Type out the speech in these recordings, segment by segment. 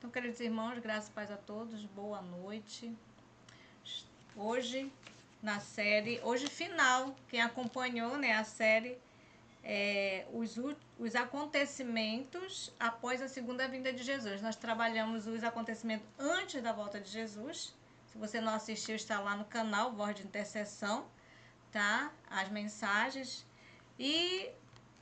Então, queridos irmãos, graças e paz a todos, boa noite. Hoje, na série, hoje final, quem acompanhou, né, a série, os acontecimentos após a segunda vinda de Jesus. Nós trabalhamos os acontecimentos antes da volta de Jesus. Se você não assistiu, está lá no canal, Voz de Intercessão, tá? As mensagens. E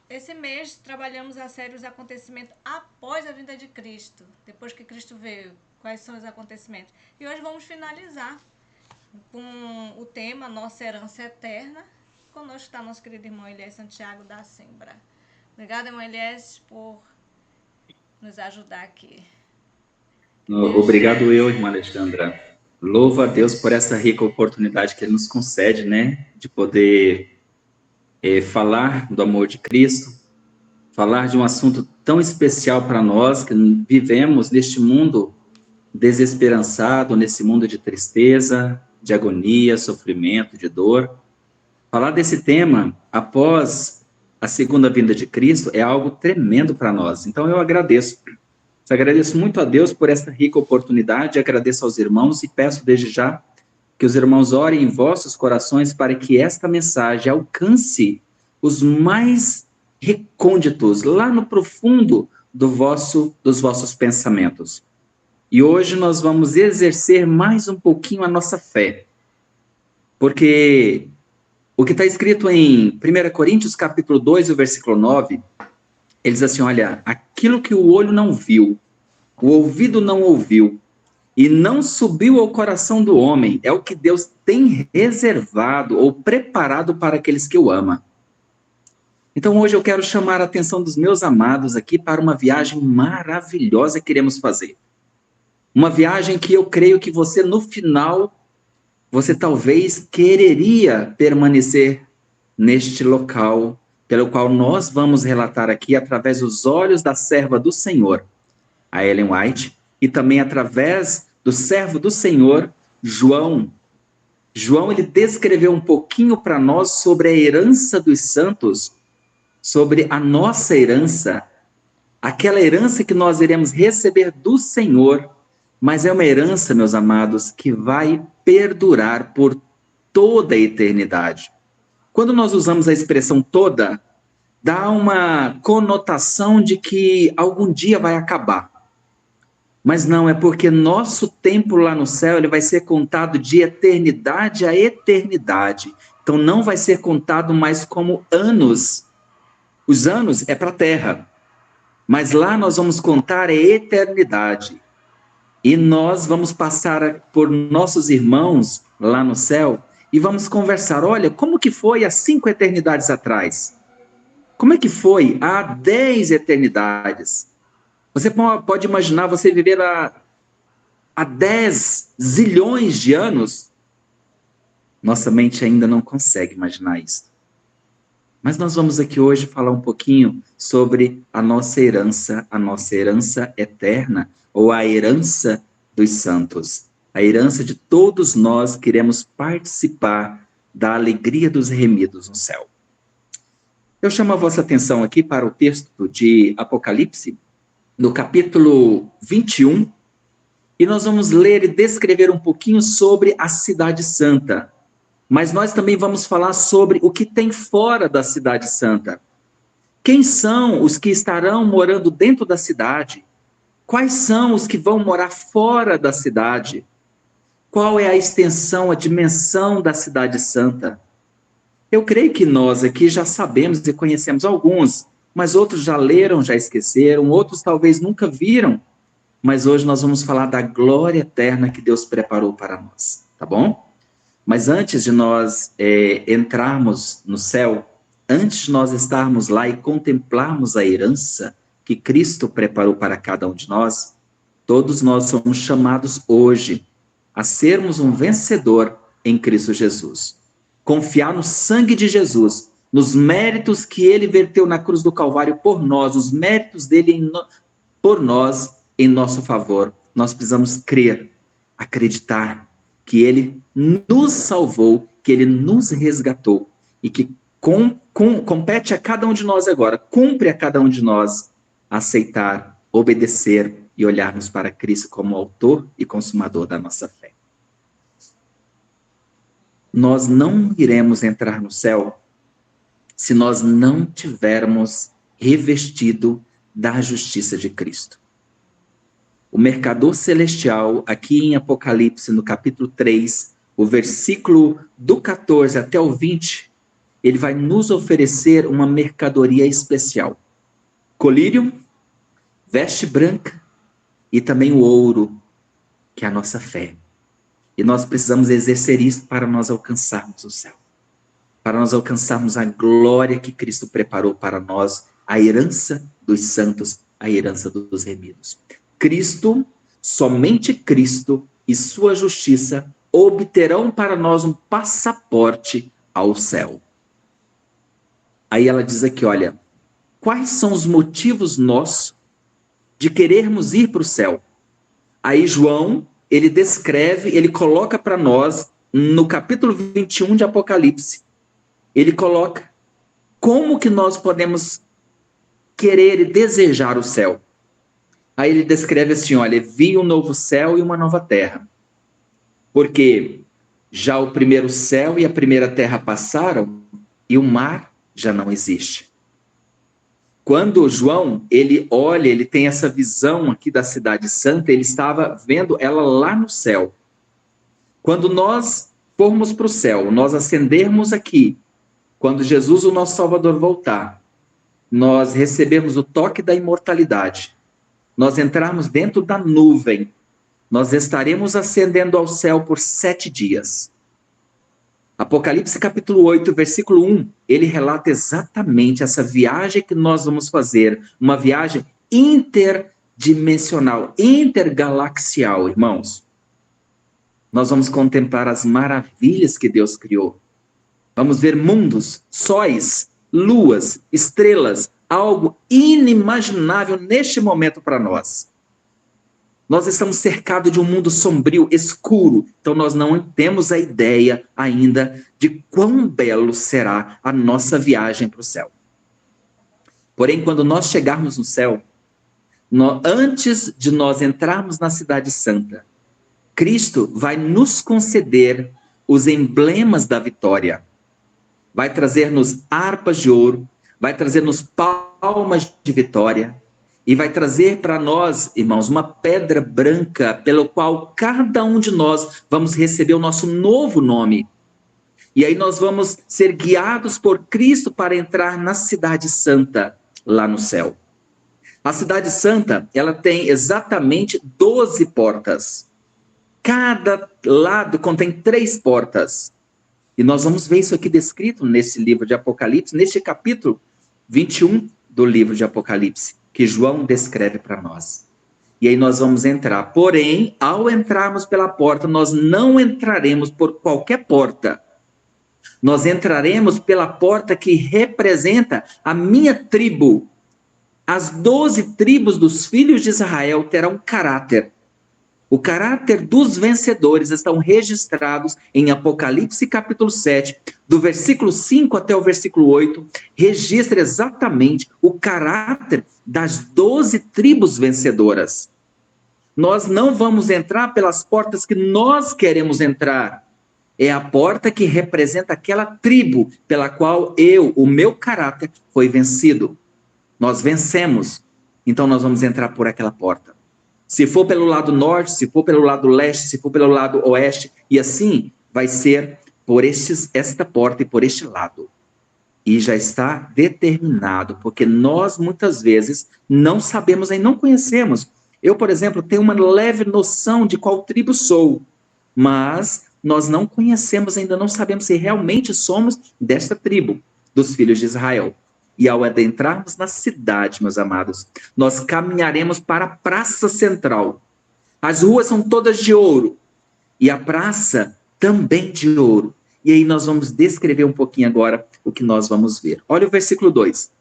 esse mês trabalhamos a série Os Acontecimentos após a vinda de Cristo. Depois que Cristo veio, quais são os acontecimentos? E hoje vamos finalizar com o tema Nossa Herança Eterna. Conosco está nosso querido irmão Elias Santiago da Sembra. Obrigada, irmão Elias, por nos ajudar aqui. Obrigado eu, irmã Alexandra. Louvo a Deus por essa rica oportunidade que Ele nos concede, né? De poder falar do amor de Cristo, falar de um assunto tão especial para nós que vivemos neste mundo desesperançado, nesse mundo de tristeza, de agonia, sofrimento, de dor. Falar desse tema após a segunda vinda de Cristo é algo tremendo para nós. Então eu agradeço muito a Deus por esta rica oportunidade, agradeço aos irmãos e peço desde já que os irmãos orem em vossos corações para que esta mensagem alcance os mais recônditos, lá no profundo dos vossos pensamentos. E hoje nós vamos exercer mais um pouquinho a nossa fé, porque o que está escrito em 1 Coríntios capítulo 2, o versículo 9, ele diz assim, olha, aquilo que o olho não viu, o ouvido não ouviu, e não subiu ao coração do homem, é o que Deus tem reservado ou preparado para aqueles que o amam. Então hoje eu quero chamar a atenção dos meus amados aqui para uma viagem maravilhosa que queremos fazer. Uma viagem que eu creio que você no final, você talvez quereria permanecer neste local, pelo qual nós vamos relatar aqui através dos olhos da serva do Senhor, a Ellen White, e também através do servo do Senhor, João. João, ele descreveu um pouquinho para nós sobre a herança dos santos, sobre a nossa herança, aquela herança que nós iremos receber do Senhor, mas é uma herança, meus amados, que vai perdurar por toda a eternidade. Quando nós usamos a expressão toda, dá uma conotação de que algum dia vai acabar. Mas não, é porque nosso tempo lá no céu ele vai ser contado de eternidade a eternidade. Então não vai ser contado mais como anos. Os anos é para a terra. Mas lá nós vamos contar a eternidade. E nós vamos passar por nossos irmãos lá no céu e vamos conversar. Olha, como que foi há 5 eternidades atrás? Como é que foi há 10 eternidades? Você pode imaginar você viver há 10 zilhões de anos? Nossa mente ainda não consegue imaginar isso. Mas nós vamos aqui hoje falar um pouquinho sobre a nossa herança eterna, ou a herança dos santos. A herança de todos nós que iremos participar da alegria dos remidos no céu. Eu chamo a vossa atenção aqui para o texto de Apocalipse, no capítulo 21, e nós vamos ler e descrever um pouquinho sobre a cidade santa. Mas nós também vamos falar sobre o que tem fora da cidade santa. Quem são os que estarão morando dentro da cidade? Quais são os que vão morar fora da cidade? Qual é a extensão, a dimensão da cidade santa? Eu creio que nós aqui já sabemos e conhecemos alguns, mas outros já leram, já esqueceram, outros talvez nunca viram. Mas hoje nós vamos falar da glória eterna que Deus preparou para nós, tá bom? Mas antes de nós entrarmos no céu, antes de nós estarmos lá e contemplarmos a herança que Cristo preparou para cada um de nós, todos nós somos chamados hoje a sermos um vencedor em Cristo Jesus. Confiar no sangue de Jesus, nos méritos que ele verteu na cruz do Calvário por nós, os méritos dele por nós, em nosso favor. Nós precisamos crer, acreditar que ele nos salvou, que ele nos resgatou e que compete a cada um de nós agora, cumpre a cada um de nós aceitar, obedecer e olharmos para Cristo como autor e consumador da nossa fé. Nós não iremos entrar no céu se nós não tivermos revestido da justiça de Cristo. O mercador celestial, aqui em Apocalipse, no capítulo 3, o versículo do 14 até o 20, ele vai nos oferecer uma mercadoria especial. Colírio, veste branca e também o ouro, que é a nossa fé. E nós precisamos exercer isso para nós alcançarmos o céu. Para nós alcançarmos a glória que Cristo preparou para nós, a herança dos santos, a herança dos remidos. Cristo, somente Cristo e sua justiça obterão para nós um passaporte ao céu. Aí ela diz aqui, olha, quais são os motivos nossos de querermos ir para o céu? Aí João, ele descreve, ele coloca para nós, no capítulo 21 de Apocalipse, ele coloca como que nós podemos querer e desejar o céu. Aí ele descreve assim, olha, vi um novo céu e uma nova terra. Porque já o primeiro céu e a primeira terra passaram e o mar já não existe. Quando João, ele olha, ele tem essa visão aqui da Cidade Santa, ele estava vendo ela lá no céu. Quando nós formos para o céu, nós ascendermos aqui, quando Jesus, o nosso Salvador, voltar, nós recebemos o toque da imortalidade, nós entrarmos dentro da nuvem, nós estaremos ascendendo ao céu por 7 dias. Apocalipse capítulo 8, versículo 1, ele relata exatamente essa viagem que nós vamos fazer, uma viagem interdimensional, intergalaxial, irmãos. Nós vamos contemplar as maravilhas que Deus criou. Vamos ver mundos, sóis, luas, estrelas, algo inimaginável neste momento para nós. Nós estamos cercados de um mundo sombrio, escuro, então nós não temos a ideia ainda de quão belo será a nossa viagem para o céu. Porém, quando nós chegarmos no céu, antes de nós entrarmos na Cidade Santa, Cristo vai nos conceder os emblemas da vitória. Vai trazer-nos harpas de ouro, vai trazer-nos palmas de vitória, e vai trazer para nós, irmãos, uma pedra branca pelo qual cada um de nós vamos receber o nosso novo nome. E aí nós vamos ser guiados por Cristo para entrar na Cidade Santa, lá no céu. A Cidade Santa, ela tem exatamente 12 portas. Cada lado contém 3 portas. E nós vamos ver isso aqui descrito nesse livro de Apocalipse, neste capítulo 21 do livro de Apocalipse, que João descreve para nós. E aí nós vamos entrar. Porém, ao entrarmos pela porta, nós não entraremos por qualquer porta. Nós entraremos pela porta que representa a minha tribo. As 12 tribos dos filhos de Israel terão caráter. O caráter dos vencedores estão registrados em Apocalipse capítulo 7, do versículo 5 até o versículo 8, registra exatamente o caráter das 12 tribos vencedoras. Nós não vamos entrar pelas portas que nós queremos entrar. É a porta que representa aquela tribo pela qual o meu caráter foi vencido. Nós vencemos, então nós vamos entrar por aquela porta. Se for pelo lado norte, se for pelo lado leste, se for pelo lado oeste, e assim vai ser por esta porta e por este lado. E já está determinado, porque nós muitas vezes não sabemos e não conhecemos. Eu, por exemplo, tenho uma leve noção de qual tribo sou, mas nós não conhecemos ainda, não sabemos se realmente somos desta tribo, dos filhos de Israel. E ao adentrarmos na cidade, meus amados, nós caminharemos para a praça central. As ruas são todas de ouro, e a praça também de ouro. E aí nós vamos descrever um pouquinho agora o que nós vamos ver. Olha o versículo 2.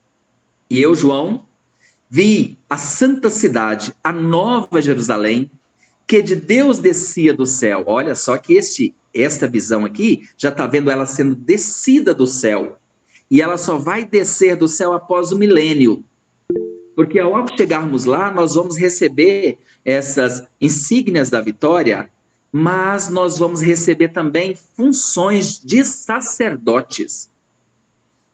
E eu, João, vi a santa cidade, a nova Jerusalém, que de Deus descia do céu. Olha só que esta visão aqui, já está vendo ela sendo descida do céu. E ela só vai descer do céu após o milênio. Porque ao chegarmos lá, nós vamos receber essas insígnias da vitória, mas nós vamos receber também funções de sacerdotes.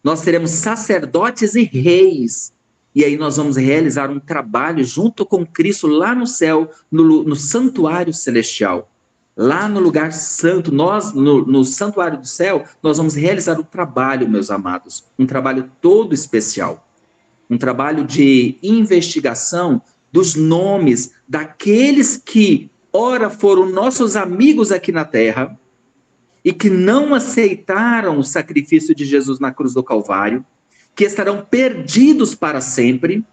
Nós seremos sacerdotes e reis. E aí nós vamos realizar um trabalho junto com Cristo lá no céu, no santuário celestial. Lá no lugar santo, nós, no santuário do céu, nós vamos realizar o trabalho, meus amados. Um trabalho todo especial. Um trabalho de investigação dos nomes daqueles que, ora, foram nossos amigos aqui na terra e que não aceitaram o sacrifício de Jesus na cruz do Calvário, que estarão perdidos para sempre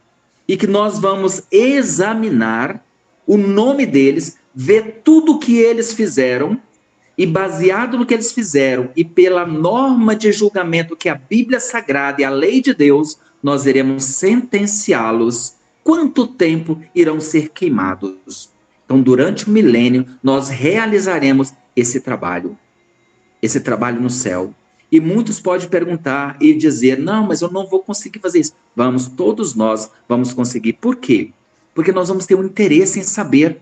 e que nós vamos examinar o nome deles, ver tudo o que eles fizeram e baseado no que eles fizeram e pela norma de julgamento que a Bíblia Sagrada e a lei de Deus, nós iremos sentenciá-los. Quanto tempo irão ser queimados? Então, durante o milênio, nós realizaremos esse trabalho no céu. E muitos podem perguntar e dizer, não, mas eu não vou conseguir fazer isso. Vamos, todos nós vamos conseguir. Por quê? Porque nós vamos ter um interesse em saber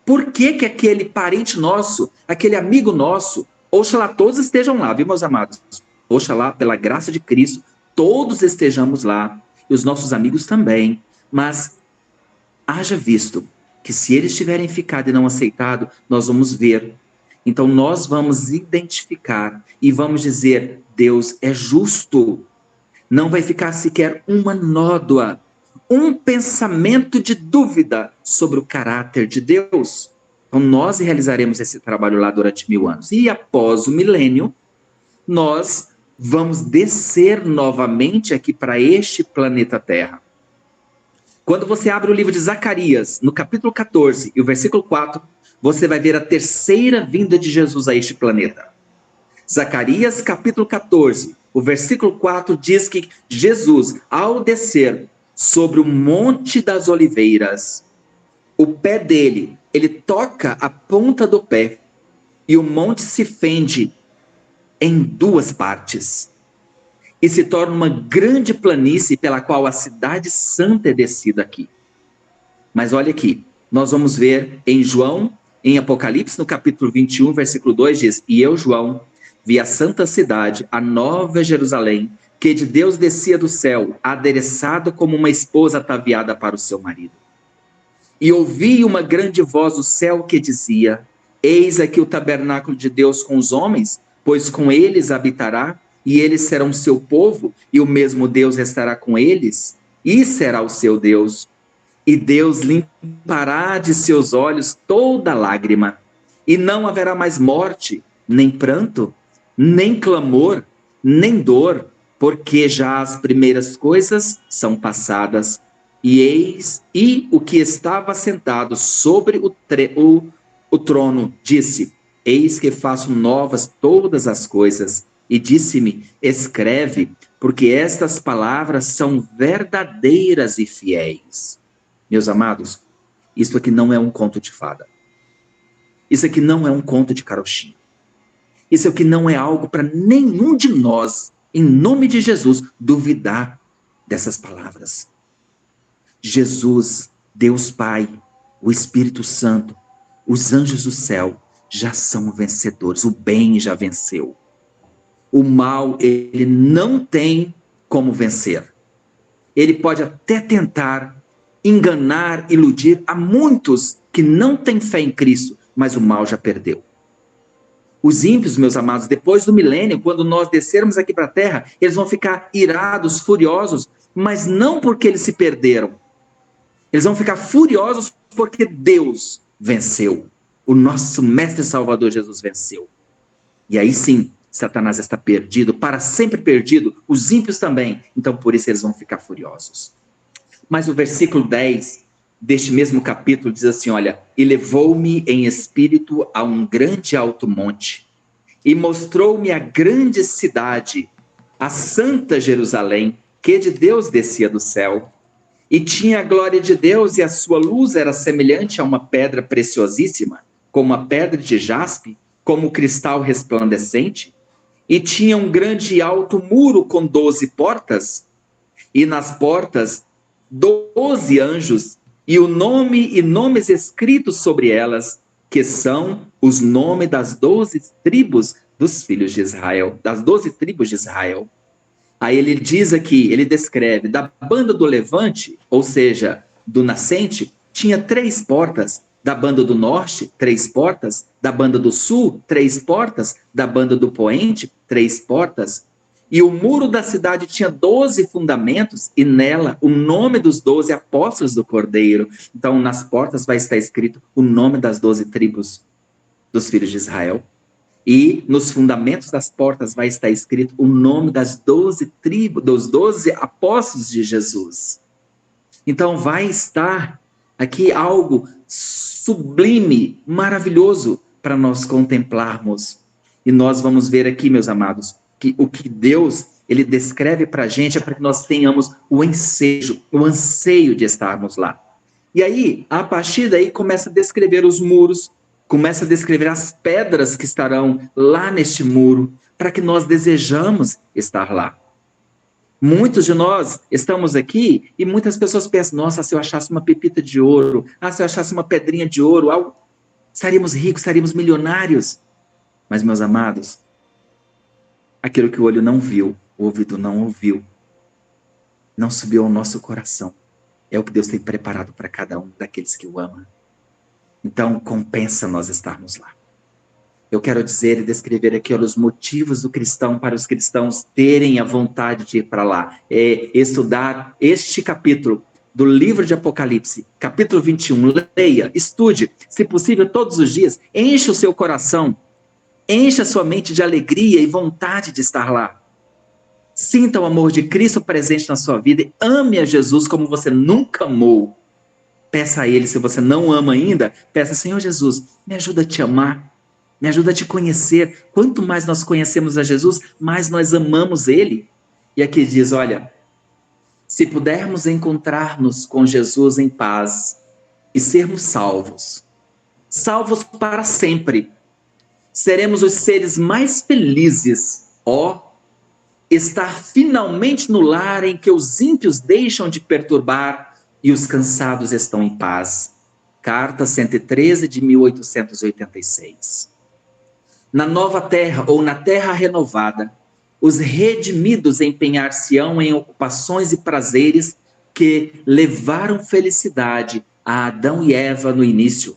por que que aquele parente nosso, aquele amigo nosso, oxalá todos estejam lá, viu, meus amados? Oxalá, pela graça de Cristo, todos estejamos lá, e os nossos amigos também. Mas haja visto que se eles tiverem ficado e não aceitado, nós vamos ver. Então nós vamos identificar e vamos dizer, Deus é justo. Não vai ficar sequer uma nódoa, um pensamento de dúvida sobre o caráter de Deus. Então nós realizaremos esse trabalho lá durante 1000 anos. E após o milênio, nós vamos descer novamente aqui para este planeta Terra. Quando você abre o livro de Zacarias, no capítulo 14 e o versículo 4, você vai ver a terceira vinda de Jesus a este planeta. Zacarias, capítulo 14, o versículo 4 diz que Jesus, ao descer sobre o Monte das Oliveiras, o pé dele, ele toca a ponta do pé e o monte se fende em 2 partes. E se torna uma grande planície pela qual a cidade santa é descida aqui. Mas olha aqui, nós vamos ver em João, em Apocalipse, no capítulo 21, versículo 2, diz, e eu, João, vi a santa cidade, a nova Jerusalém, que de Deus descia do céu, adereçado como uma esposa ataviada para o seu marido. E ouvi uma grande voz do céu que dizia, eis aqui o tabernáculo de Deus com os homens, pois com eles habitará, e eles serão seu povo, e o mesmo Deus estará com eles, e será o seu Deus. E Deus limpará de seus olhos toda lágrima, e não haverá mais morte, nem pranto, nem clamor, nem dor, porque já as primeiras coisas são passadas. E eis, e o que estava sentado sobre o trono disse, eis que faço novas todas as coisas. E disse-me, escreve, porque estas palavras são verdadeiras e fiéis. Meus amados, isso aqui não é um conto de fada. Isso aqui não é um conto de carochinha. Isso aqui não é algo para nenhum de nós, em nome de Jesus, duvidar dessas palavras. Jesus, Deus Pai, o Espírito Santo, os anjos do céu já são vencedores. O bem já venceu. O mal, ele não tem como vencer. Ele pode até tentar enganar, iludir a muitos que não têm fé em Cristo, mas o mal já perdeu. Os ímpios, meus amados, depois do milênio, quando nós descermos aqui para a terra, eles vão ficar irados, furiosos, mas não porque eles se perderam. Eles vão ficar furiosos porque Deus venceu. O nosso Mestre Salvador Jesus venceu. E aí sim, Satanás está perdido, para sempre perdido, os ímpios também. Então, por isso, eles vão ficar furiosos. Mas o versículo 10 deste mesmo capítulo diz assim, olha, e levou-me em espírito a um grande alto monte, e mostrou-me a grande cidade, a santa Jerusalém, que de Deus descia do céu, e tinha a glória de Deus, e a sua luz era semelhante a uma pedra preciosíssima, como a pedra de jaspe, como cristal resplandecente, e tinha um grande e alto muro com 12 portas, e nas portas 12 anjos e o nome e nomes escritos sobre elas, que são os nomes das 12 tribos dos filhos de Israel, das 12 tribos de Israel. Aí ele diz aqui, ele descreve, da banda do levante, ou seja, do nascente, tinha 3 portas, da banda do norte, 3 portas, da banda do sul, 3 portas, da banda do poente, 3 portas. E o muro da cidade tinha 12 fundamentos, e nela o nome dos 12 apóstolos do Cordeiro. Então, nas portas vai estar escrito o nome das 12 tribos dos filhos de Israel. E nos fundamentos das portas vai estar escrito o nome das 12 tribos, dos 12 apóstolos de Jesus. Então, vai estar aqui algo sublime, maravilhoso para nós contemplarmos. E nós vamos ver aqui, meus amados, que o que Deus ele descreve para a gente é para que nós tenhamos o anseio de estarmos lá. E aí, a partir daí, começa a descrever os muros, começa a descrever as pedras que estarão lá neste muro, para que nós desejamos estar lá. Muitos de nós estamos aqui e muitas pessoas pensam, nossa, se eu achasse uma pepita de ouro, se eu achasse uma pedrinha de ouro, algo, estaríamos ricos, estaríamos milionários. Mas, meus amados, aquilo que o olho não viu, o ouvido não ouviu, não subiu ao nosso coração, é o que Deus tem preparado para cada um daqueles que o amam. Então, compensa nós estarmos lá. Eu quero dizer e descrever aqui os motivos do cristão para os cristãos terem a vontade de ir para lá. É estudar este capítulo do livro de Apocalipse, capítulo 21. Leia, estude, se possível, todos os dias. Encha o seu coração, encha a sua mente de alegria e vontade de estar lá. Sinta o amor de Cristo presente na sua vida e ame a Jesus como você nunca amou. Peça a Ele, se você não ama ainda, peça, Senhor Jesus, me ajuda a te amar, me ajuda a te conhecer. Quanto mais nós conhecemos a Jesus, mais nós amamos Ele. E aqui diz, olha, se pudermos encontrar-nos com Jesus em paz e sermos salvos, salvos para sempre, seremos os seres mais felizes, estar finalmente no lar em que os ímpios deixam de perturbar e os cansados estão em paz. Carta 113 de 1886. Na nova terra ou na terra renovada, os redimidos empenhar-se-ão em ocupações e prazeres que levaram felicidade a Adão e Eva no início.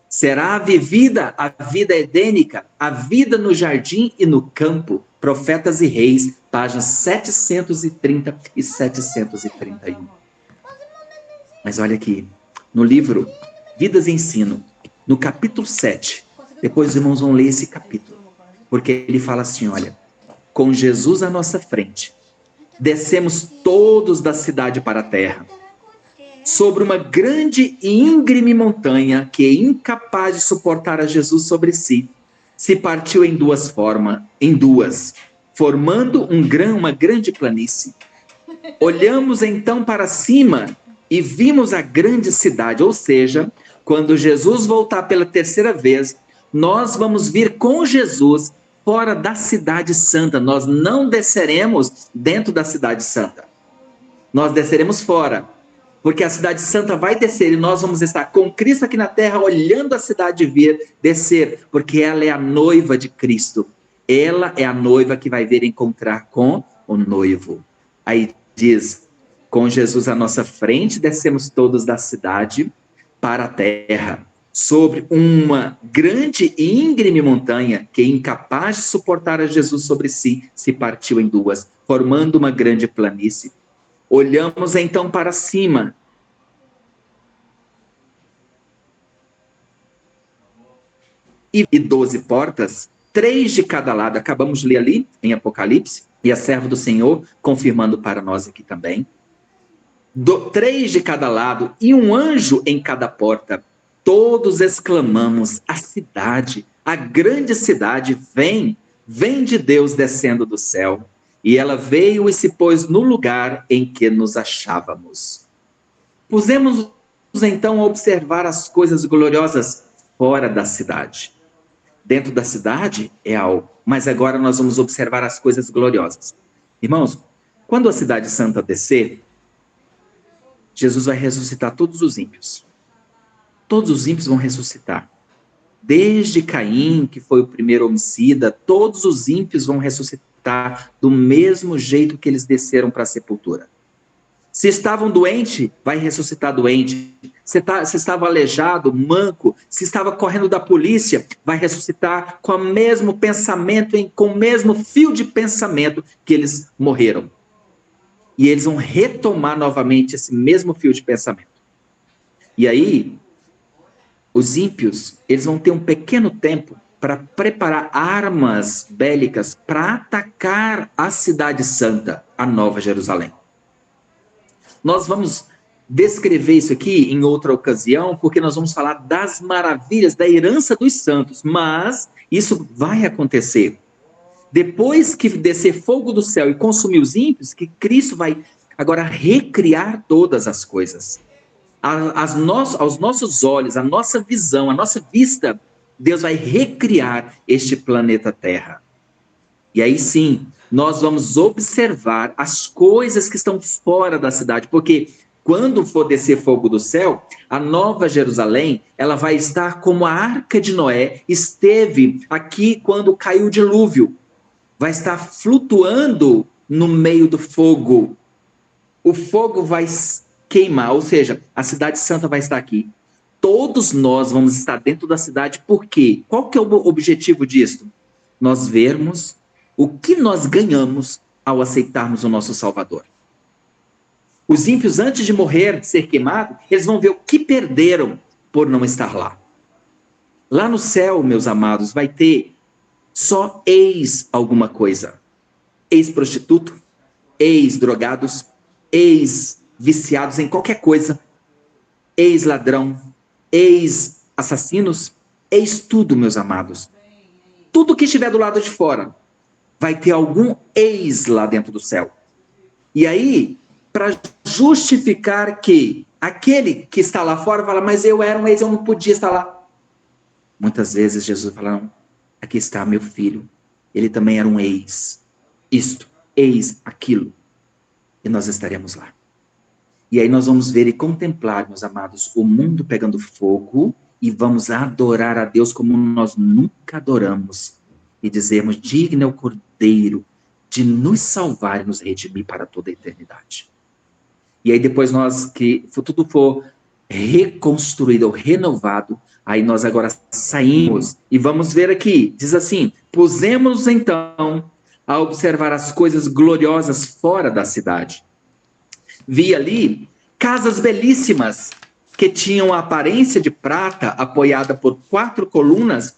Será vivida a vida edênica, a vida no jardim e no campo. Profetas e Reis, páginas 730 e 731. Mas olha aqui, no livro Vidas e Ensino, no capítulo 7, depois os irmãos vão ler esse capítulo, porque ele fala assim, olha, com Jesus à nossa frente, descemos todos da cidade para a terra, sobre uma grande e íngreme montanha que é incapaz de suportar a Jesus sobre si, se partiu em duas, formando uma grande planície. Olhamos então para cima e vimos a grande cidade, ou seja, quando Jesus voltar pela terceira vez, nós vamos vir com Jesus fora da cidade santa. Nós não desceremos dentro da cidade santa. Nós desceremos fora, porque a cidade santa vai descer e nós vamos estar com Cristo aqui na terra, olhando a cidade descer, porque ela é a noiva de Cristo. Ela é a noiva que vai vir encontrar com o noivo. Aí diz, com Jesus à nossa frente, descemos todos da cidade para a terra, sobre uma grande e íngreme montanha que, incapaz de suportar a Jesus sobre si, se partiu em duas, formando uma grande planície. Olhamos então para cima. E 12 portas, 3 de cada lado. Acabamos de ler ali em Apocalipse, e a serva do Senhor confirmando para nós aqui também. 3 de cada lado e um anjo em cada porta. Todos exclamamos, a cidade, a grande cidade, vem de Deus descendo do céu. E ela veio e se pôs no lugar em que nos achávamos. Pusemos-nos então a observar as coisas gloriosas fora da cidade. Dentro da cidade é algo, mas agora nós vamos observar as coisas gloriosas. Irmãos, quando a cidade santa descer, Jesus vai ressuscitar todos os ímpios. Todos os ímpios vão ressuscitar. Desde Caim, que foi o primeiro homicida, todos os ímpios vão ressuscitar do mesmo jeito que eles desceram para a sepultura. Se estavam doentes, vai ressuscitar doente. Se estava aleijado, manco, se estava correndo da polícia, vai ressuscitar com o mesmo pensamento, com o mesmo fio de pensamento que eles morreram. E eles vão retomar novamente esse mesmo fio de pensamento. E aí, os ímpios, eles vão ter um pequeno tempo para preparar armas bélicas para atacar a cidade santa, a Nova Jerusalém. Nós vamos descrever isso aqui em outra ocasião, porque nós vamos falar das maravilhas da herança dos santos, mas isso vai acontecer. Depois que descer fogo do céu e consumir os ímpios, que Cristo vai agora recriar todas as coisas. Aos nossos olhos, a nossa visão, a nossa vista, Deus vai recriar este planeta Terra. E aí sim, nós vamos observar as coisas que estão fora da cidade, porque quando for descer fogo do céu, a Nova Jerusalém, ela vai estar como a Arca de Noé esteve aqui quando caiu o dilúvio. Vai estar flutuando no meio do fogo. O fogo vai queimar, ou seja, a cidade santa vai estar aqui. Todos nós vamos estar dentro da cidade, por quê? Qual que é o objetivo disso? Nós vermos o que nós ganhamos ao aceitarmos o nosso Salvador. Os ímpios, antes de morrer, de ser queimados, eles vão ver o que perderam por não estar lá. Lá no céu, meus amados, vai ter só alguma coisa. Ex-prostituto, ex-drogados, ex-viciados em qualquer coisa, ex-ladrão, ex-assassinos, ex-tudo, meus amados. Tudo que estiver do lado de fora vai ter algum ex lá dentro do céu. E aí, para justificar que aquele que está lá fora fala, mas eu era um ex, eu não podia estar lá. Muitas vezes Jesus fala, não, aqui está meu filho, ele também era um ex. Isto, ex, aquilo. E nós estaremos lá. E aí nós vamos ver e contemplar, meus amados, o mundo pegando fogo e vamos adorar a Deus como nós nunca adoramos. E dizermos, digno é o Cordeiro de nos salvar e nos redimir para toda a eternidade. E aí depois que tudo for reconstruído ou renovado, aí nós agora saímos e vamos ver aqui, diz assim, pusemos então a observar as coisas gloriosas fora da cidade. Vi ali casas belíssimas que tinham a aparência de prata apoiada por 4 colunas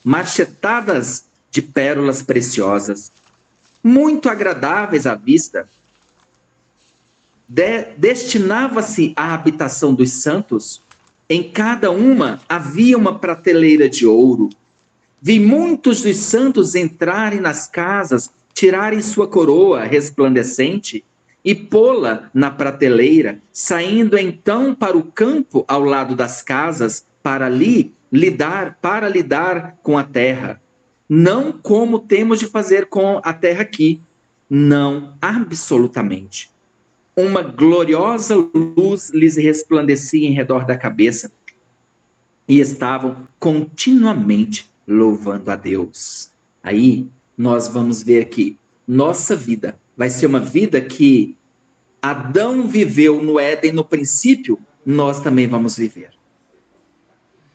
machetadas de pérolas preciosas, muito agradáveis à vista. Destinava-se à habitação dos santos, em cada uma havia uma prateleira de ouro. Vi muitos dos santos entrarem nas casas, tirarem sua coroa resplandecente e pô-la na prateleira, saindo então para o campo ao lado das casas, para lidar com a terra. Não como temos de fazer com a terra aqui. Não, absolutamente. Uma gloriosa luz lhes resplandecia em redor da cabeça e estavam continuamente louvando a Deus. Aí nós vamos ver que nossa vida vai ser uma vida que Adão viveu no Éden no princípio, nós também vamos viver.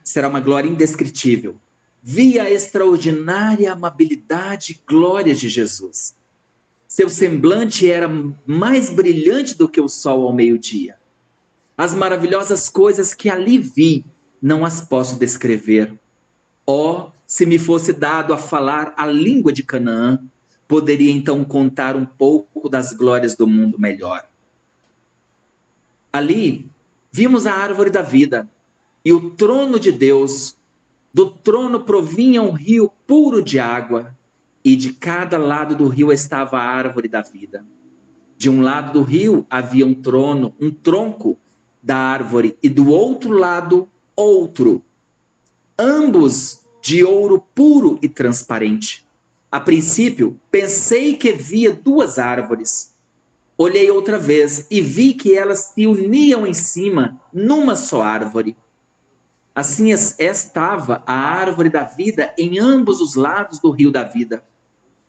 Será uma glória indescritível. Vi a extraordinária amabilidade e glória de Jesus. Seu semblante era mais brilhante do que o sol ao meio-dia. As maravilhosas coisas que ali vi, não as posso descrever. Se me fosse dado a falar a língua de Canaã, poderia então contar um pouco das glórias do mundo melhor. Ali, vimos a árvore da vida e o trono de Deus. Do trono provinha um rio puro de água, e de cada lado do rio estava a árvore da vida. De um lado do rio havia um tronco da árvore, e do outro lado, outro. Ambos de ouro puro e transparente. A princípio, pensei que via 2 árvores. olhei outra vez e vi que elas se uniam em cima numa só árvore. Assim estava a árvore da vida em ambos os lados do rio da vida.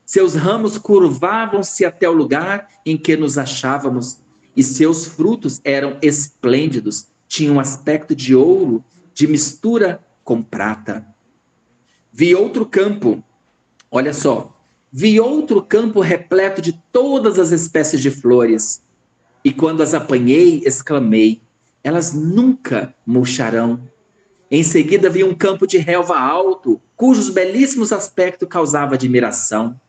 Seus ramos curvavam-se até o lugar em que nos achávamos, e seus frutos eram esplêndidos, tinham aspecto de ouro, de mistura com prata. Vi outro campo, olha só, vi outro campo repleto de todas as espécies de flores, e quando as apanhei, exclamei, elas nunca murcharão. Em seguida vi um campo de relva alto, cujos belíssimos aspectos causava admiração.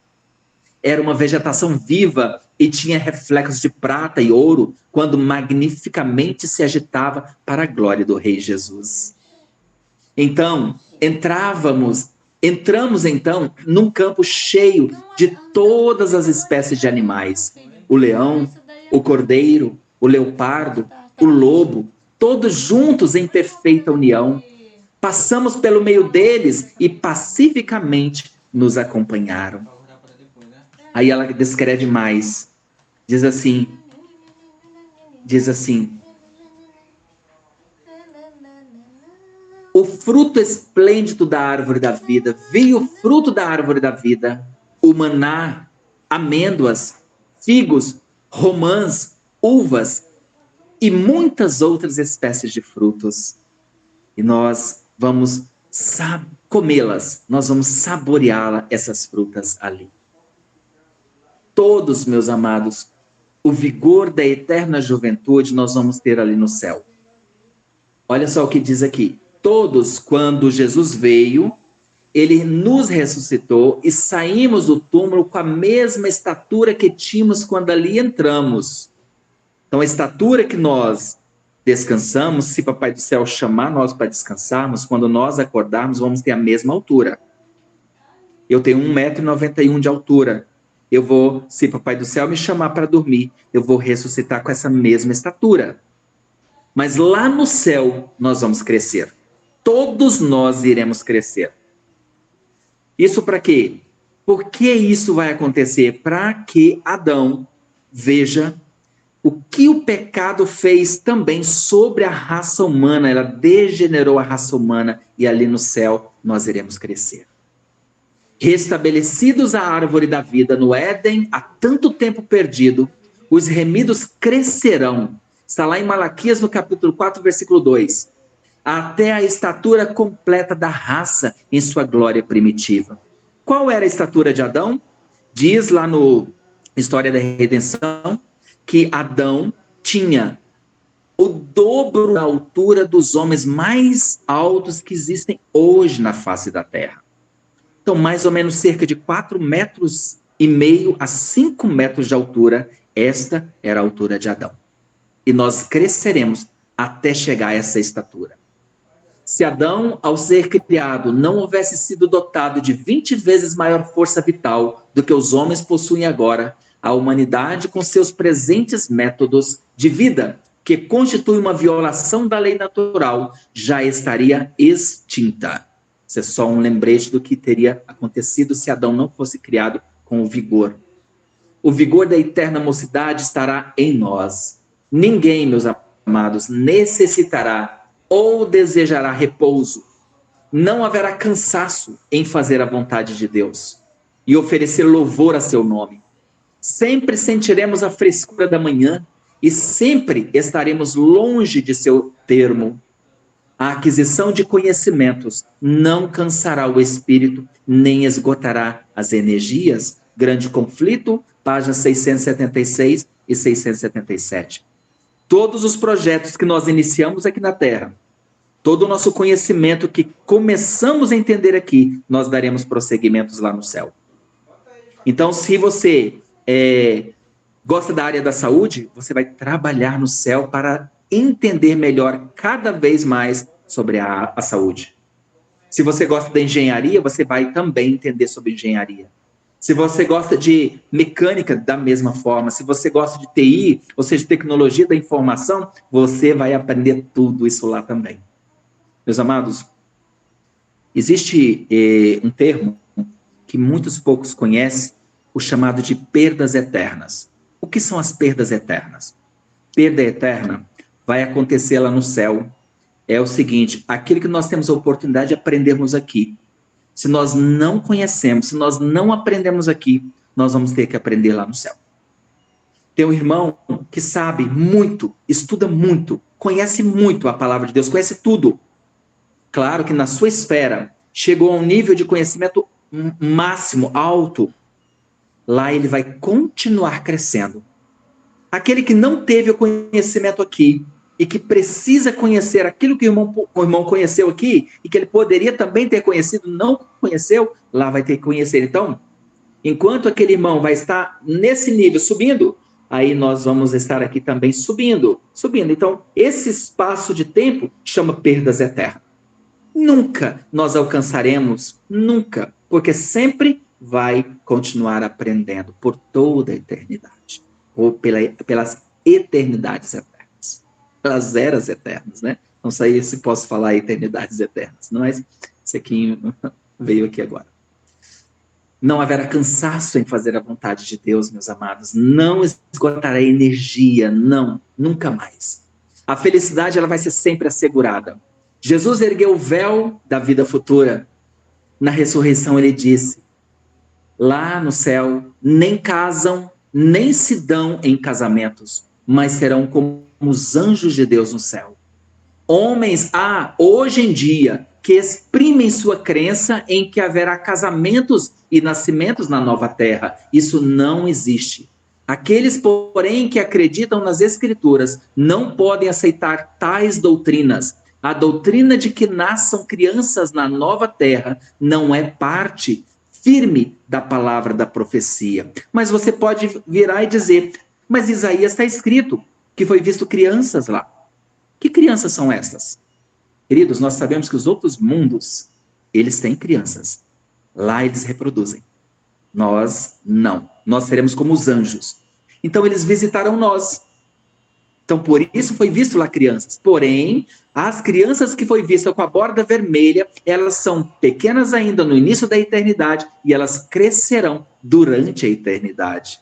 Era uma vegetação viva e tinha reflexos de prata e ouro, quando magnificamente se agitava para a glória do Rei Jesus. Então, entramos então num campo cheio de todas as espécies de animais. O leão, o cordeiro, o leopardo, o lobo, todos juntos em perfeita união. Passamos pelo meio deles e pacificamente nos acompanharam. Aí ela descreve mais. Diz assim, o fruto esplêndido da árvore da vida, vi o fruto da árvore da vida, o maná, amêndoas, figos, romãs, uvas e muitas outras espécies de frutos. E nós vamos comê-las, nós vamos saboreá-las, essas frutas ali. Todos, meus amados, o vigor da eterna juventude nós vamos ter ali no céu. Olha só o que diz aqui. Todos, quando Jesus veio, ele nos ressuscitou e saímos do túmulo com a mesma estatura que tínhamos quando ali entramos. Então, a estatura que nós descansamos, se Papai do Céu chamar nós para descansarmos, quando nós acordarmos, vamos ter a mesma altura. Eu tenho 1,91 m de altura. Se Papai do Céu me chamar para dormir, eu vou ressuscitar com essa mesma estatura. Mas lá no céu, nós vamos crescer. Todos nós iremos crescer. Isso para quê? Por que isso vai acontecer? Para que Adão veja o que o pecado fez também sobre a raça humana. Ela degenerou a raça humana e ali no céu nós iremos crescer. Restabelecidos a árvore da vida no Éden, há tanto tempo perdido, os remidos crescerão. Está lá em Malaquias, no capítulo 4, versículo 2. Até a estatura completa da raça em sua glória primitiva. Qual era a estatura de Adão? Diz lá no História da Redenção que Adão tinha o dobro da altura dos homens mais altos que existem hoje na face da terra. Então, mais ou menos cerca de 4,5 metros a 5 metros de altura, esta era a altura de Adão. E nós cresceremos até chegar a essa estatura. Se Adão, ao ser criado, não houvesse sido dotado de 20 vezes maior força vital do que os homens possuem agora, a humanidade, com seus presentes métodos de vida, que constitui uma violação da lei natural, já estaria extinta. Isso é só um lembrete do que teria acontecido se Adão não fosse criado com o vigor. O vigor da eterna mocidade estará em nós. Ninguém, meus amados, necessitará ou desejará repouso. Não haverá cansaço em fazer a vontade de Deus e oferecer louvor a seu nome. Sempre sentiremos a frescura da manhã e sempre estaremos longe de seu termo. A aquisição de conhecimentos não cansará o espírito, nem esgotará as energias. Grande Conflito, páginas 676 e 677. Todos os projetos que nós iniciamos aqui na Terra, todo o nosso conhecimento que começamos a entender aqui, nós daremos prosseguimentos lá no céu. Então, se você gosta da área da saúde, você vai trabalhar no céu para entender melhor cada vez mais sobre a saúde. Se você gosta da engenharia, você vai também entender sobre engenharia. Se você gosta de mecânica, da mesma forma. Se você gosta de TI, ou seja, tecnologia da informação, você vai aprender tudo isso lá também. Meus amados, existe um termo que muitos poucos conhecem, o chamado de perdas eternas. O que são as perdas eternas? Perda eterna vai acontecer lá no céu. É o seguinte, aquilo que nós temos a oportunidade de aprendermos aqui. Se nós não conhecemos, se nós não aprendemos aqui, nós vamos ter que aprender lá no céu. Tem um irmão que sabe muito, estuda muito, conhece muito a palavra de Deus, conhece tudo. Claro que na sua esfera chegou a um nível de conhecimento máximo, alto. Lá ele vai continuar crescendo. Aquele que não teve o conhecimento aqui e que precisa conhecer aquilo que o irmão conheceu aqui e que ele poderia também ter conhecido, não conheceu, lá vai ter que conhecer. Então, enquanto aquele irmão vai estar nesse nível subindo, aí nós vamos estar aqui também subindo. Então, esse espaço de tempo chama perdas eternas. Nunca nós alcançaremos, nunca, porque sempre vai continuar aprendendo por toda a eternidade, ou pelas eternidades eternas, pelas eras eternas, né? Não sei se posso falar eternidades eternas, mas isso aqui veio aqui agora. Não haverá cansaço em fazer a vontade de Deus, meus amados. Não esgotará energia, não, nunca mais. A felicidade ela vai ser sempre assegurada. Jesus ergueu o véu da vida futura. Na ressurreição ele disse, lá no céu, nem casam, nem se dão em casamentos, mas serão como os anjos de Deus no céu. Homens há, hoje em dia, que exprimem sua crença em que haverá casamentos e nascimentos na nova terra. Isso não existe. Aqueles, porém, que acreditam nas Escrituras não podem aceitar tais doutrinas. A doutrina de que nasçam crianças na nova terra não é parte firme da palavra da profecia. Mas você pode virar e dizer, mas Isaías está escrito que foi visto crianças lá. Que crianças são estas? Queridos, nós sabemos que os outros mundos, eles têm crianças. Lá eles reproduzem. Nós não. Nós seremos como os anjos. Então eles visitarão nós. Então por isso foi visto lá crianças. Porém, as crianças que foi vista com a borda vermelha, elas são pequenas ainda no início da eternidade e elas crescerão durante a eternidade.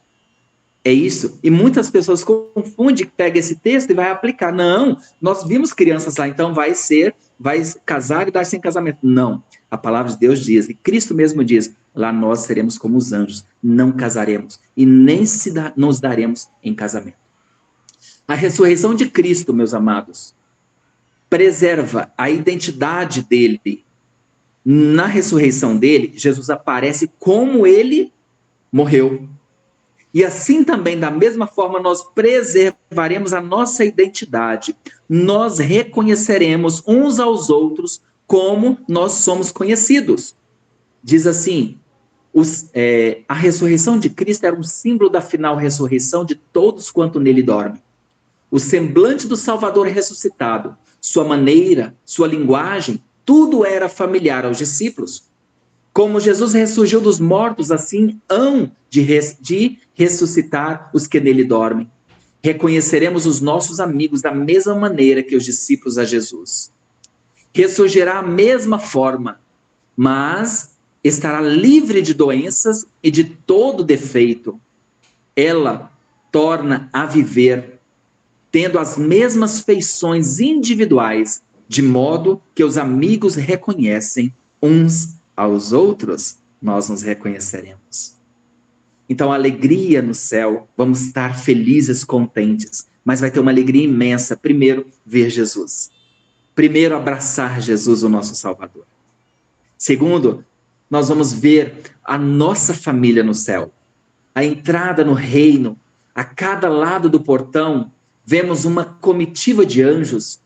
É isso. E muitas pessoas confundem, pega esse texto e vai aplicar. Não, nós vimos crianças lá, então vai casar e dar-se em casamento. Não. A palavra de Deus diz, e Cristo mesmo diz, lá nós seremos como os anjos, não casaremos e nem nos daremos em casamento. A ressurreição de Cristo, meus amados, preserva a identidade dele. Na ressurreição dele, Jesus aparece como ele morreu. E assim também, da mesma forma, nós preservaremos a nossa identidade. Nós reconheceremos uns aos outros como nós somos conhecidos. Diz assim, a ressurreição de Cristo era um símbolo da final ressurreição de todos quanto nele dormem. O semblante do Salvador ressuscitado, sua maneira, sua linguagem, tudo era familiar aos discípulos. Como Jesus ressurgiu dos mortos, assim hão de ressuscitar os que nele dormem. Reconheceremos os nossos amigos da mesma maneira que os discípulos a Jesus. Ressurgirá a mesma forma, mas estará livre de doenças e de todo defeito. Ela torna a viver, tendo as mesmas feições individuais, de modo que os amigos reconhecem uns aos outros, nós nos reconheceremos. Então, a alegria no céu, vamos estar felizes, contentes, mas vai ter uma alegria imensa. Primeiro, ver Jesus. Primeiro, abraçar Jesus, o nosso Salvador. Segundo, nós vamos ver a nossa família no céu. A entrada no reino, a cada lado do portão, vemos uma comitiva de anjos.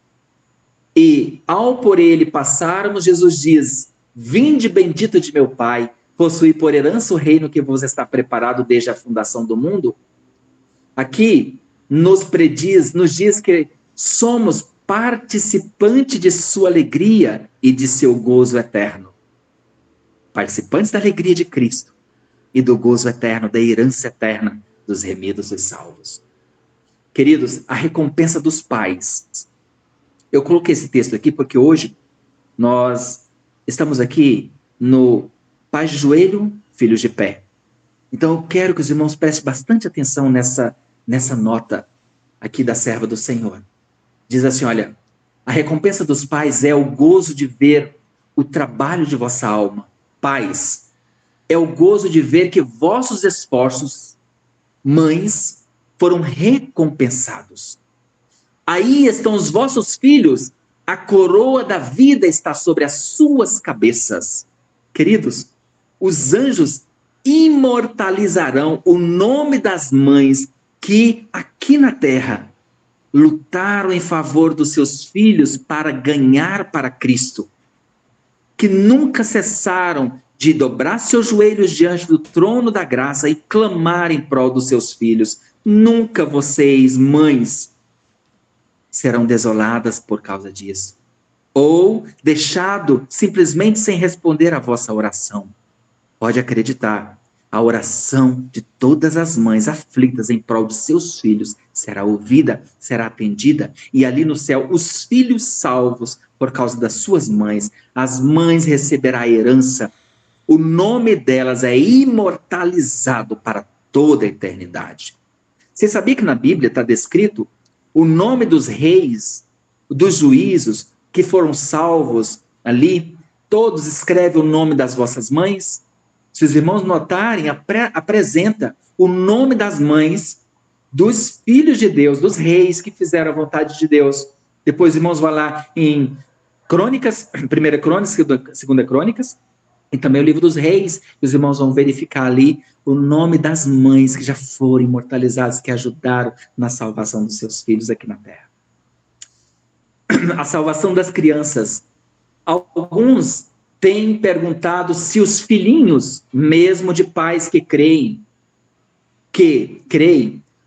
E, ao por ele passarmos, Jesus diz, vinde bendito de meu Pai, possui por herança o reino que vos está preparado desde a fundação do mundo. Aqui nos diz que somos participantes de sua alegria e de seu gozo eterno. Participantes da alegria de Cristo e do gozo eterno, da herança eterna dos remidos e salvos. Queridos, a recompensa dos pais. Eu coloquei esse texto aqui porque hoje nós estamos aqui no Pais de Joelho, Filhos de Pé. Então eu quero que os irmãos prestem bastante atenção nessa nota aqui da serva do Senhor. Diz assim, olha, a recompensa dos pais é o gozo de ver o trabalho de vossa alma. Pais, é o gozo de ver que vossos esforços, mães, foram recompensados. Aí estão os vossos filhos, a coroa da vida está sobre as suas cabeças. Queridos, os anjos imortalizarão o nome das mães que aqui na terra lutaram em favor dos seus filhos para ganhar para Cristo, que nunca cessaram de dobrar seus joelhos diante do trono da graça e clamar em prol dos seus filhos. Nunca vocês, mães, serão desoladas por causa disso, ou deixado simplesmente sem responder à vossa oração. Pode acreditar, a oração de todas as mães aflitas em prol de seus filhos será ouvida, será atendida, e ali no céu os filhos salvos por causa das suas mães, as mães receberão a herança, o nome delas é imortalizado para toda a eternidade. Você sabia que na Bíblia está descrito o nome dos reis, dos juízos que foram salvos ali? Todos escrevem o nome das vossas mães. Se os irmãos notarem, apresenta o nome das mães dos filhos de Deus, dos reis que fizeram a vontade de Deus. Depois os irmãos vão lá em Crônicas, 1 Crônicas, 2 Crônicas, e também o livro dos reis. Os irmãos vão verificar ali o nome das mães que já foram imortalizadas, que ajudaram na salvação dos seus filhos aqui na terra. A salvação das crianças. Alguns têm perguntado se os filhinhos, mesmo de pais que creem,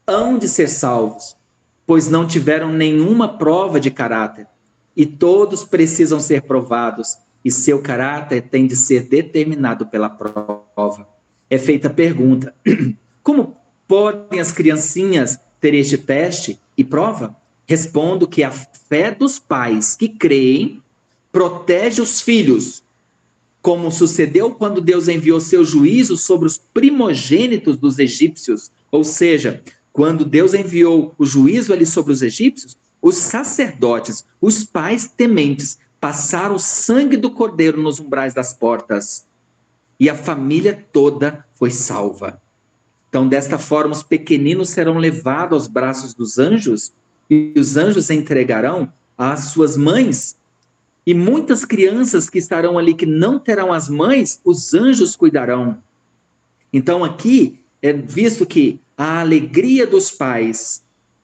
hão de ser salvos, pois não tiveram nenhuma prova de caráter, e todos precisam ser provados, e seu caráter tem de ser determinado pela prova. É feita a pergunta, como podem as criancinhas ter este teste e prova? Respondo que a fé dos pais que creem protege os filhos, como sucedeu quando Deus enviou seu juízo sobre os primogênitos dos egípcios. Ou seja, quando Deus enviou o juízo ali sobre os egípcios, os sacerdotes, os pais tementes, passaram o sangue do cordeiro nos umbrais das portas. E a família toda foi salva. Então, desta forma, os pequeninos serão levados aos braços dos anjos, e os anjos entregarão às suas mães. E muitas crianças que estarão ali, que não terão as mães, os anjos cuidarão. Então, aqui é visto que a alegria dos pais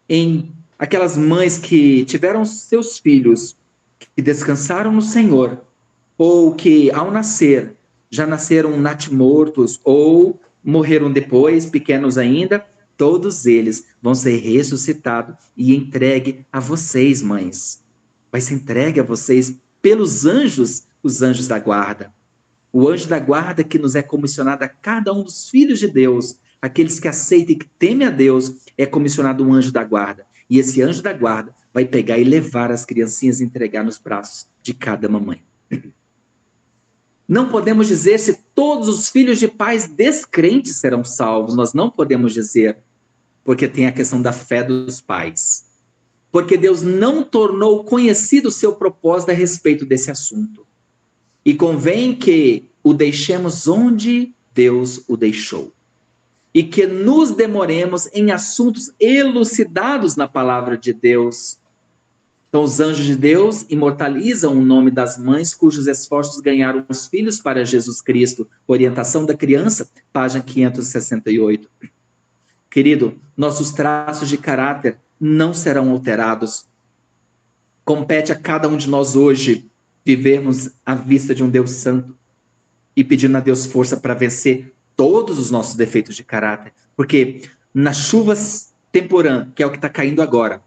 em aquelas mães que tiveram seus filhos, que descansaram no Senhor, ou que ao nascer, já nasceram natimortos, ou morreram depois, pequenos ainda, todos eles vão ser ressuscitados e entregue a vocês, mães. Vai ser entregue a vocês pelos anjos, os anjos da guarda. O anjo da guarda que nos é comissionado a cada um dos filhos de Deus, aqueles que aceitam e que temem a Deus, é comissionado um anjo da guarda. E esse anjo da guarda vai pegar e levar as criancinhas e entregar nos braços de cada mamãe. Não podemos dizer se todos os filhos de pais descrentes serão salvos. Nós não podemos dizer, porque tem a questão da fé dos pais. Porque Deus não tornou conhecido o seu propósito a respeito desse assunto. E convém que o deixemos onde Deus o deixou. E que nos demoremos em assuntos elucidados na palavra de Deus. Então, os anjos de Deus imortalizam o nome das mães cujos esforços ganharam os filhos para Jesus Cristo. Orientação da criança, página 568. Querido, nossos traços de caráter não serão alterados. Compete a cada um de nós hoje vivermos à vista de um Deus santo e pedindo a Deus força para vencer todos os nossos defeitos de caráter. Porque nas chuvas temporã, que é o que está caindo agora,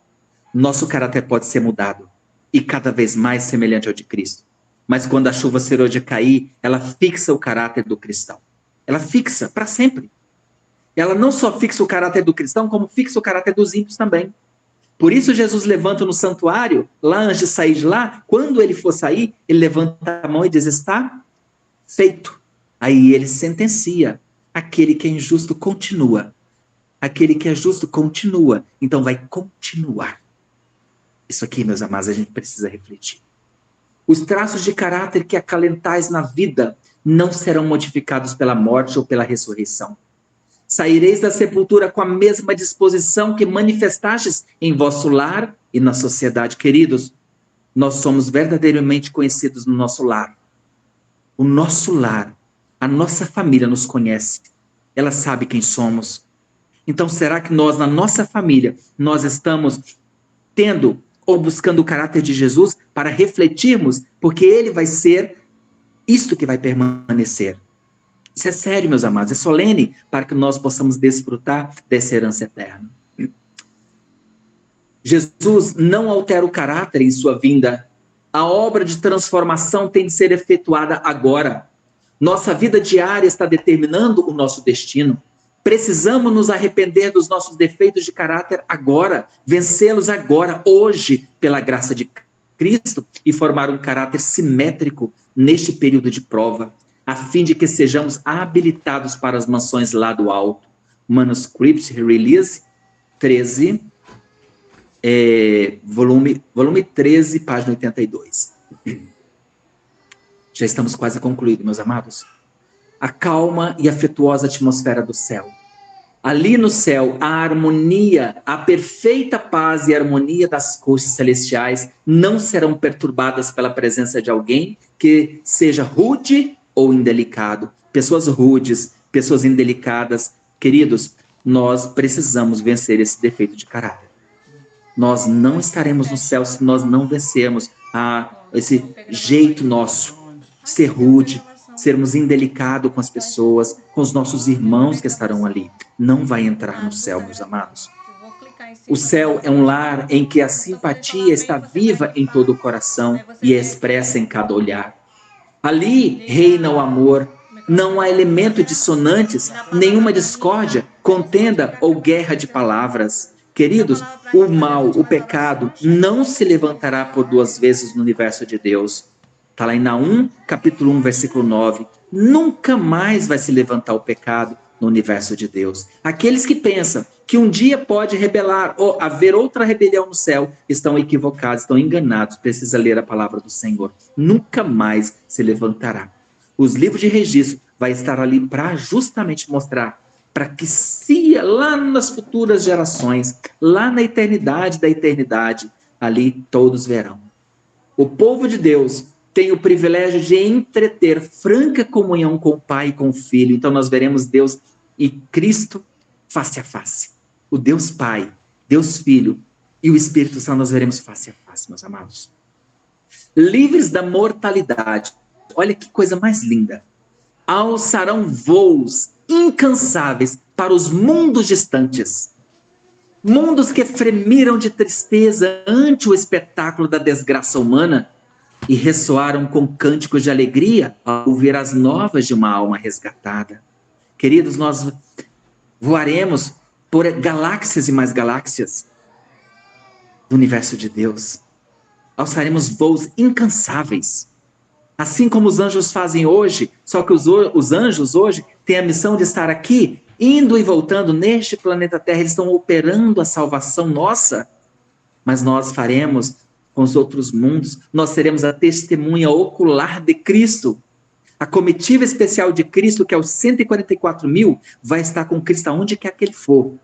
nosso caráter pode ser mudado e cada vez mais semelhante ao de Cristo. Mas quando a chuva serôdia cair, ela fixa o caráter do cristão. Ela fixa para sempre. Ela não só fixa o caráter do cristão, como fixa o caráter dos ímpios também. Por isso Jesus levanta no santuário, lá antes de sair de lá, quando ele for sair, ele levanta a mão e diz, está feito. Aí ele sentencia, aquele que é injusto continua. Aquele que é justo continua, então vai continuar. Isso aqui, meus amados, a gente precisa refletir. Os traços de caráter que acalentais na vida não serão modificados pela morte ou pela ressurreição. Saireis da sepultura com a mesma disposição que manifestastes em vosso lar e na sociedade. Queridos, nós somos verdadeiramente conhecidos no nosso lar. O nosso lar, a nossa família nos conhece. Ela sabe quem somos. Então, será que nós, na nossa família, nós estamos tendo ou buscando o caráter de Jesus para refletirmos, porque ele vai ser isto que vai permanecer. Isso é sério, meus amados, é solene para que nós possamos desfrutar dessa herança eterna. Jesus não altera o caráter em sua vinda. A obra de transformação tem de ser efetuada agora. Nossa vida diária está determinando o nosso destino. Precisamos nos arrepender dos nossos defeitos de caráter agora, vencê-los agora, hoje, pela graça de Cristo, e formar um caráter simétrico neste período de prova, a fim de que sejamos habilitados para as mansões lá do alto. Manuscript Release 13, volume 13, página 82. Já estamos quase concluídos, meus amados. A calma e afetuosa atmosfera do céu. Ali no céu, a harmonia, a perfeita paz e harmonia das cortes celestiais não serão perturbadas pela presença de alguém que seja rude ou indelicado. Pessoas rudes, pessoas indelicadas. Queridos, nós precisamos vencer esse defeito de caráter. Nós não estaremos no céu se nós não vencermos esse jeito nosso de ser rude, sermos indelicados com as pessoas, com os nossos irmãos que estarão ali. Não vai entrar no céu, meus amados. O céu é um lar em que a simpatia está viva em todo o coração e é expressa em cada olhar. Ali reina o amor, não há elementos dissonantes, nenhuma discórdia, contenda ou guerra de palavras. Queridos, o mal, o pecado, não se levantará por duas vezes no universo de Deus. Está lá em Naum, capítulo 1, versículo 9. Nunca mais vai se levantar o pecado no universo de Deus. Aqueles que pensam que um dia pode rebelar ou haver outra rebelião no céu, estão equivocados, estão enganados. Precisa ler a palavra do Senhor. Nunca mais se levantará. Os livros de registro vai estar ali para justamente mostrar, para que se lá nas futuras gerações, lá na eternidade da eternidade, ali todos verão. O povo de Deus tem o privilégio de entreter franca comunhão com o Pai e com o Filho. Então nós veremos Deus e Cristo face a face. O Deus Pai, Deus Filho e o Espírito Santo nós veremos face a face, meus amados. Livres da mortalidade. Olha que coisa mais linda. Alçarão voos incansáveis para os mundos distantes. Mundos que fremiram de tristeza ante o espetáculo da desgraça humana e ressoaram com cânticos de alegria ao ouvir as novas de uma alma resgatada. Queridos, nós voaremos por galáxias e mais galáxias do universo de Deus. Alçaremos voos incansáveis. Assim como os anjos fazem hoje, só que os anjos hoje têm a missão de estar aqui, indo e voltando neste planeta Terra. Eles estão operando a salvação nossa, mas nós faremos com os outros mundos, nós seremos a testemunha ocular de Cristo. A comitiva especial de Cristo, que é os 144 mil, vai estar com Cristo aonde quer que ele for.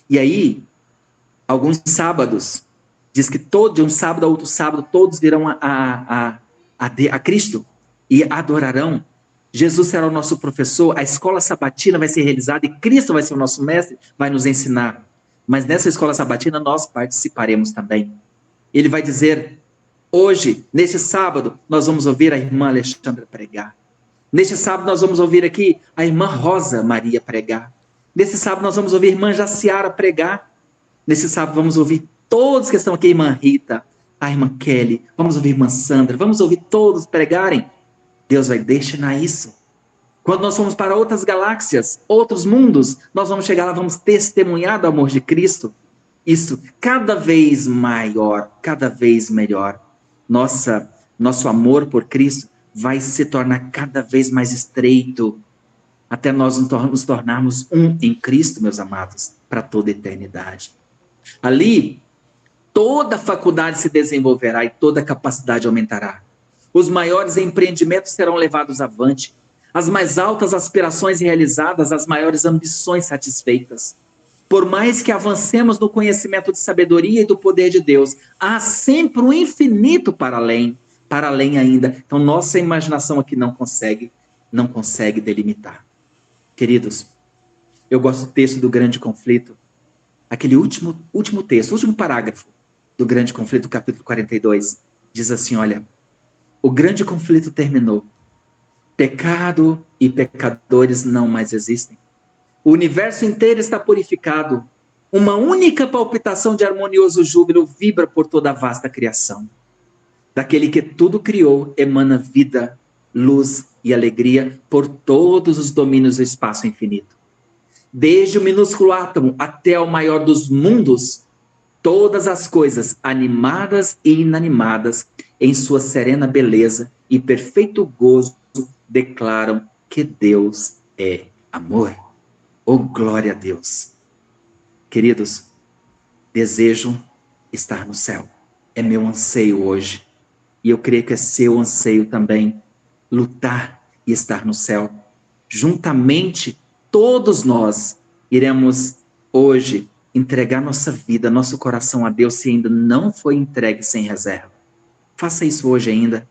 E aí, alguns sábados, diz que de um sábado a outro sábado, todos virão a Cristo e adorarão. Jesus será o nosso professor, a escola sabatina vai ser realizada e Cristo vai ser o nosso mestre, vai nos ensinar. Mas nessa escola sabatina nós participaremos também. Ele vai dizer, hoje, neste sábado, nós vamos ouvir a irmã Alexandra pregar. Neste sábado nós vamos ouvir aqui a irmã Rosa Maria pregar. Nesse sábado nós vamos ouvir a irmã Jaciara pregar. Nesse sábado vamos ouvir todos que estão aqui, a irmã Rita, a irmã Kelly, vamos ouvir a irmã Sandra, vamos ouvir todos pregarem. Deus vai destinar isso. Quando nós formos para outras galáxias, outros mundos, nós vamos chegar lá, vamos testemunhar do amor de Cristo. Isso cada vez maior, cada vez melhor. Nosso amor por Cristo vai se tornar cada vez mais estreito. até nós nos tornarmos um em Cristo, meus amados, para toda a eternidade. Ali, toda a faculdade se desenvolverá e toda a capacidade aumentará. Os maiores empreendimentos serão levados avante, as mais altas aspirações realizadas, as maiores ambições satisfeitas. Por mais que avancemos no conhecimento de sabedoria e do poder de Deus, há sempre um infinito para além ainda. Então, nossa imaginação aqui não consegue delimitar. Queridos, eu gosto do texto do Grande Conflito, aquele último texto, último parágrafo do Grande Conflito, capítulo 42, diz assim, olha, o grande conflito terminou, pecado e pecadores não mais existem, o universo inteiro está purificado, uma única palpitação de harmonioso júbilo vibra por toda a vasta criação. Daquele que tudo criou, emana vida, luz e alegria por todos os domínios do espaço infinito. Desde o minúsculo átomo até o maior dos mundos, todas as coisas, animadas e inanimadas, em sua serena beleza e perfeito gozo, declaram que Deus é amor. Oh, glória a Deus! Queridos, desejo estar no céu. É meu anseio hoje. E eu creio que é seu anseio também, lutar e estar no céu. Juntamente, todos nós iremos hoje entregar nossa vida, nosso coração a Deus, se ainda não foi entregue sem reserva. Faça isso hoje ainda.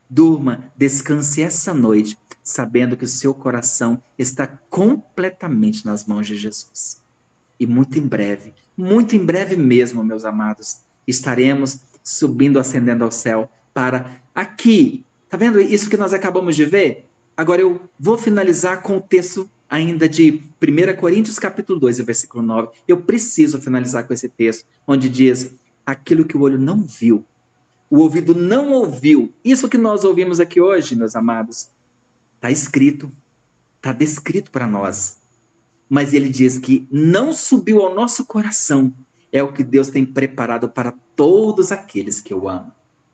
Durma, descanse essa noite, sabendo que o seu coração está completamente nas mãos de Jesus. E muito em breve mesmo, meus amados, estaremos subindo, ascendendo ao céu para aqui. Tá vendo isso que nós acabamos de ver? Agora eu vou finalizar com o texto ainda de 1 Coríntios capítulo 2, versículo 9. Eu preciso finalizar com esse texto, onde diz, aquilo que o olho não viu, o ouvido não ouviu. Isso que nós ouvimos aqui hoje, meus amados, está escrito, está descrito para nós. Mas ele diz que não subiu ao nosso coração, é o que Deus tem preparado para todos aqueles que o amam.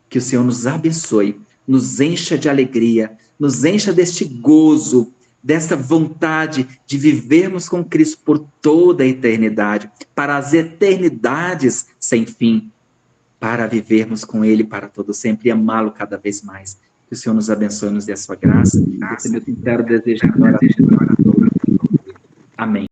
Que o Senhor nos abençoe, nos encha de alegria, nos encha deste gozo, desta vontade de vivermos com Cristo por toda a eternidade, para as eternidades sem fim, para vivermos com Ele para todo sempre e amá-lo cada vez mais. Que o Senhor nos abençoe e nos dê a sua graça. Esse é meu sincero desejo. Amém.